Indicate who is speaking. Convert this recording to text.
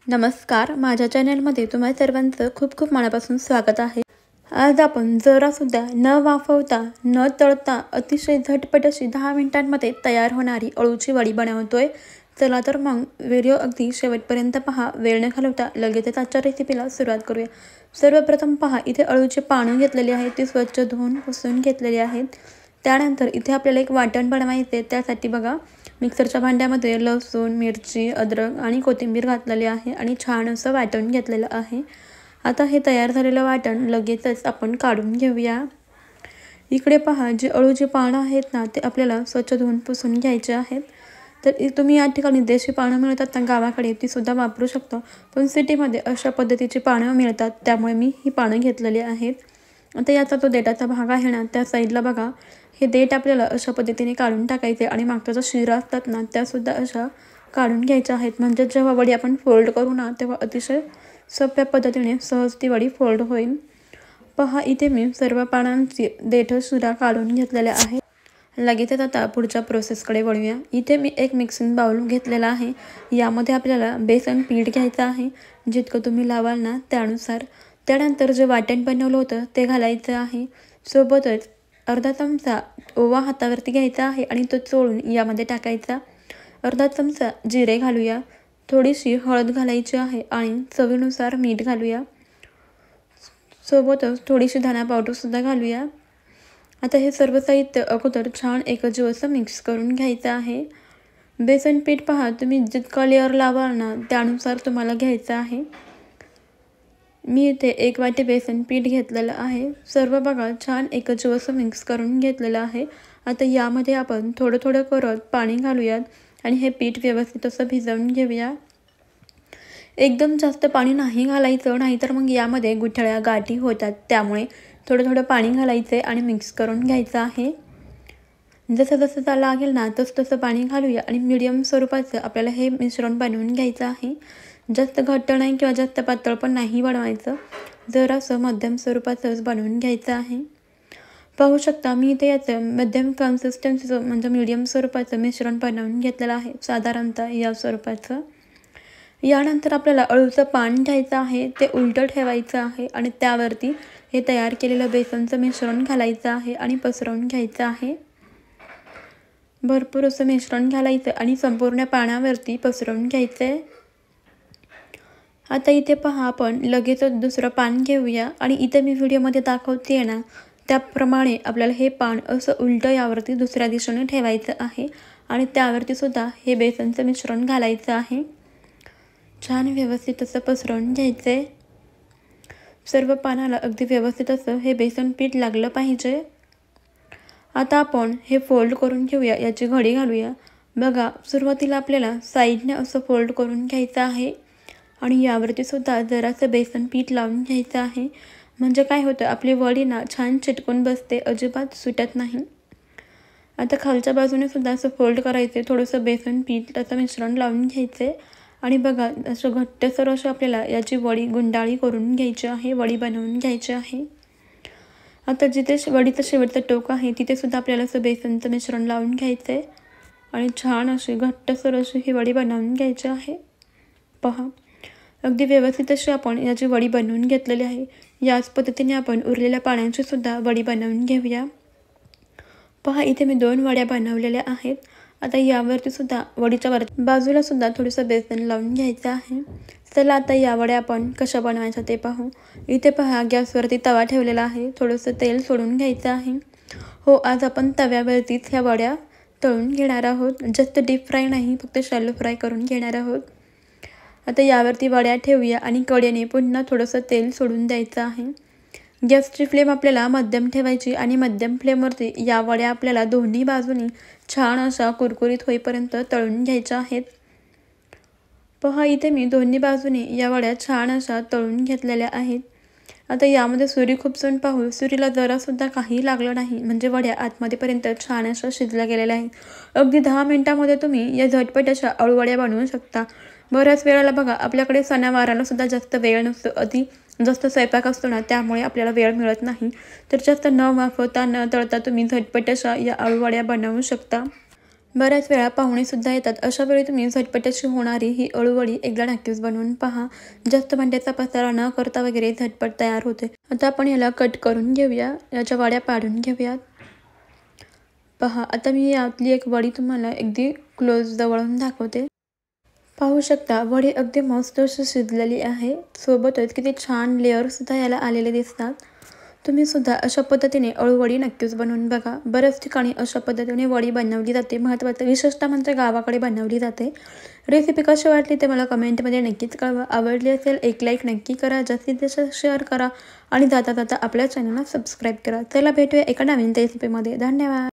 Speaker 1: नमस्कार, माझ्या चॅनलमध्ये तुम्हा सर्वांचं खूप खूप मनापासून स्वागत आहे। आज आपण जरासुद्धा न वाफवता न तळता अतिशय झटपट अशी 10 मिनिटांमध्ये तयार होणारी अळूची वडी बनवतोय। चला तर मग व्हिडिओ अगदी शेवटपर्यंत पहा। वेळ न घालवता लगेचच आजच्या रेसिपीला सुरुवात करूया। सर्वप्रथम पहा, इथे अळूची पानं घेतलेली आहेत, ती स्वच्छ धुवून पुसून घेतलेली आहेत। त्यानंतर इथे आपल्याला एक वाटण बनवायचे, त्यासाठी बघा मिक्सरच्या भांड्यामध्ये लसूण, मिरची, अद्रक आणि कोथिंबीर घातलेली आहे आणि छान असं वाटून घेतलेलं आहे। आता हे तयार झालेलं वाटण लगेचच आपण काढून घेऊया। इकडे पहा, जी अळूची पानं आहेत ना, ते आपल्याला स्वच्छ धुवून पुसून घ्यायचे आहेत। तर तुम्ही या ठिकाणी देशी पानं मिळतात ना गावाकडे, ती सुद्धा वापरू शकता, पण सिटीमध्ये अशा पद्धतीची पानं मिळतात, त्यामुळे मी ही पानं घेतलेली आहेत। आता याचा जो देठाचा भाग आहे ना, त्या साईडला बघा, हे देठ आपल्याला अशा पद्धतीने काढून टाकायचे आणि मागच्या ज्या शिरा असतात ना, त्यासुद्धा अशा काढून घ्यायच्या आहेत। म्हणजे जेव्हा वडी आपण फोल्ड करू ना, तेव्हा अतिशय सोप्या पद्धतीने सहज ती वडी फोल्ड होईल। पहा, इथे मी सर्व पानांची देठ शिरा काढून घेतलेल्या आहे। लगेचच आता पुढच्या प्रोसेसकडे वळूया। इथे मी एक मिक्सिंग बाउल घेतलेला आहे। यामध्ये आपल्याला बेसन पीठ घ्यायचं आहे, जितकं तुम्ही लावाल ना त्यानुसार। त्यानंतर जे वाटण बनवलं होतं ते घालायचं आहे। सोबतच अर्धा चमचा ओवा हातावरती घ्यायचा आहे आणि तो चोळून यामध्ये टाकायचा। अर्धा चमचा जिरे घालूया, थोडीशी हळद घालायची आहे आणि चवीनुसार मीठ घालूया। सोबतच थोडीशी धना पावडर सुद्धा घालूया। आता हे सर्व साहित्य अगोदर छान एकजीव असं मिक्स करून घ्यायचं आहे। बेसन पीठ पहा, तुम्ही जितका लेअर लावाल ना त्यानुसार तुम्हाला घ्यायचं आहे। मी इथे 1 वाटी बेसन पीठ घेतलेलं आहे। सर्व बघा छान एकजीव असं मिक्स करून घेतलेलं आहे। आता यामध्ये आपण थोडं थोडं करत पाणी घालूयात आणि हे पीठ व्यवस्थित असं भिजवून घेऊया। एकदम जास्त पाणी नाही घालायचं, नाहीतर मग यामध्ये गुठळ्या गाठी होतात, त्यामुळे थोडं थोडं पाणी घालायचं आणि मिक्स करून घ्यायचं आहे। जसं जसं लागेल ना तसं तसं पाणी घालूया आणि मीडियम स्वरूपाचं आपल्याला हे मिश्रण बनवून घ्यायचं आहे। जास्त घट्ट नाही किंवा जास्त पातळ पण नाही बनवायचं, जरासं मध्यम स्वरूपाचंच बनवून घ्यायचं आहे। पाहू शकता, मी इथे याचं मध्यम कन्सिस्टन्सीचं म्हणजे मीडियम स्वरूपाचं मिश्रण बनवून घेतलेलं आहे, साधारणतः या स्वरूपाचं। यानंतर आपल्याला अळूचं पान घ्यायचं आहे, ते उलटं ठेवायचं आहे आणि त्यावरती हे तयार केलेलं बेसनचं मिश्रण घालायचं आहे आणि पसरवून घ्यायचं आहे। भरपूर असं मिश्रण घालायचं आणि संपूर्ण पानावरती पसरवून घ्यायचं। आता इथे पहा, आपण लगेचच दुसरं पान घेऊया आणि इथे मी व्हिडिओमध्ये दाखवते ना त्याप्रमाणे आपल्याला हे पान असं उलटं यावरती दुसऱ्या दिशेने ठेवायचं आहे आणि त्यावरती सुद्धा हे बेसनचं मिश्रण घालायचं आहे। छान व्यवस्थित असं पसरवून घ्यायचं। सर्व पानाला अगदी व्यवस्थित असं हे बेसन पीठ लागलं पाहिजे। आता आपण हे फोल्ड करून घेऊया, याची घडी घालूया। बघा, सुरुवातीला आपल्याला साईडने असं फोल्ड करून घ्यायचं आहे आणि यावरती सुद्धा जरासं बेसन पीठ लावून घ्यायचं आहे। म्हणजे काय होतं, आपली वडी ना छान चिटकून बसते, अजिबात सुटत नाही। आता खालच्या बाजूने सुद्धा असं फोल्ड करायचे, थोडंसं बेसन पीठ त्याचं मिश्रण लावून घ्यायचे आणि बघा असं घट्टसर असं आपल्याला याची वडी गुंडाळी करून घ्यायची आहे, वडी बनवून घ्यायची आहे। आता जिथे वडीचं शेवटचं टोक आहे तिथे सुद्धा आपल्याला असं बेसनचं मिश्रण लावून घ्यायचं आहे आणि छान अशी घट्टसर अशी ही वडी बनवून घ्यायची आहे। पहा, अगदी व्यवस्थित अशी आपण याची वडी बनवून घेतलेली आहे। याच पद्धतीने आपण उरलेल्या पाण्याची सुद्धा वडी बनवून घेऊया। पहा, इथे मी 2 वड्या बनवलेल्या आहेत। आता यावरती सुद्धा वडीच्या बाजूला सुद्धा थोडंसं बेसन लावून घ्यायचं आहे। चला आता या वड्या आपण कशा बनवायच्या ते पाहू। इथे पहा, गॅसवरती तवा ठेवलेला आहे, थोडंसं तेल सोडून घ्यायचं आहे। हो, आज आपण तव्यावरतीच ह्या वड्या तळून घेणार आहोत, जास्त डीप फ्राय नाही, फक्त शॅलो फ्राय करून घेणार आहोत। आता यावरती वड्या ठेवूया आणि कडेने पुन्हा थोडंसं तेल सोडून द्यायचं आहे। गॅसची फ्लेम आपल्याला मध्यम ठेवायची आणि मध्यम फ्लेमवरती या वड्या आपल्याला दोन्ही बाजूनी छान अशा कुरकुरीत होईपर्यंत तळून घ्यायच्या आहेत। पहा, इथे मी दोन्ही बाजूने या वड्या छान अशा तळून घेतलेल्या आहेत। आता यामध्ये सुरी खुपसून पाहू, सुरीला जरासुद्धा काही लागलं नाही, म्हणजे वड्या आतमध्येपर्यंत छान अशा शिजल्या गेलेल्या आहेत। अगदी 10 मिनिटांमध्ये तुम्ही या झटपट अशा अळूवड्या बनवू शकता। बऱ्याच वेळेला बघा, आपल्याकडे सणावाराला सुद्धा जास्त वेळ नसतो, अति जास्त स्वयंपाक असतो ना, त्यामुळे आपल्याला वेळ मिळत नाही। तर जास्त न वाफवता न तळता तुम्ही झटपट अशा या अळूवड्या बनवू शकता। बऱ्याच वेळा पाहुणेसुद्धा येतात. अशा वेळी तुम्ही झटपट अशी होणारी ही अळूवडी एकदा नक्कीच बनवून पहा. जास्त भांड्याचा पसारा न करता वगैरे झटपट तयार होते. आता आपण याला कट करून घेऊया. याच्या वड्या पाडून घेऊयात. पहा, आता मी यातली एक वडी तुम्हाला अगदी क्लोज जवळून दाखवते. पाहू शकता वडी अगदी मस्त अशी शिजलेली आहे. सोबतच किती छान लेअरसुद्धा याला आलेले दिसतात. तुम्ही सुद्धा अशा पद्धतीने अळूवडी नक्कीच बनवून बघा. बऱ्याच ठिकाणी अशा पद्धतीने वडी बनवली जाते. महत्त्वाचं विशेषतः म्हणजे गावाकडे बनवली जाते. रेसिपी कशी वाटली ते मला कमेंटमध्ये नक्कीच कळवा. आवडली असेल एक लाईक नक्की करा. जास्तीत जास्त शेअर करा आणि जाता जाता आपल्या चॅनलला सबस्क्राईब करा. चला भेटूया एका नवीन रेसिपीमध्ये. धन्यवाद.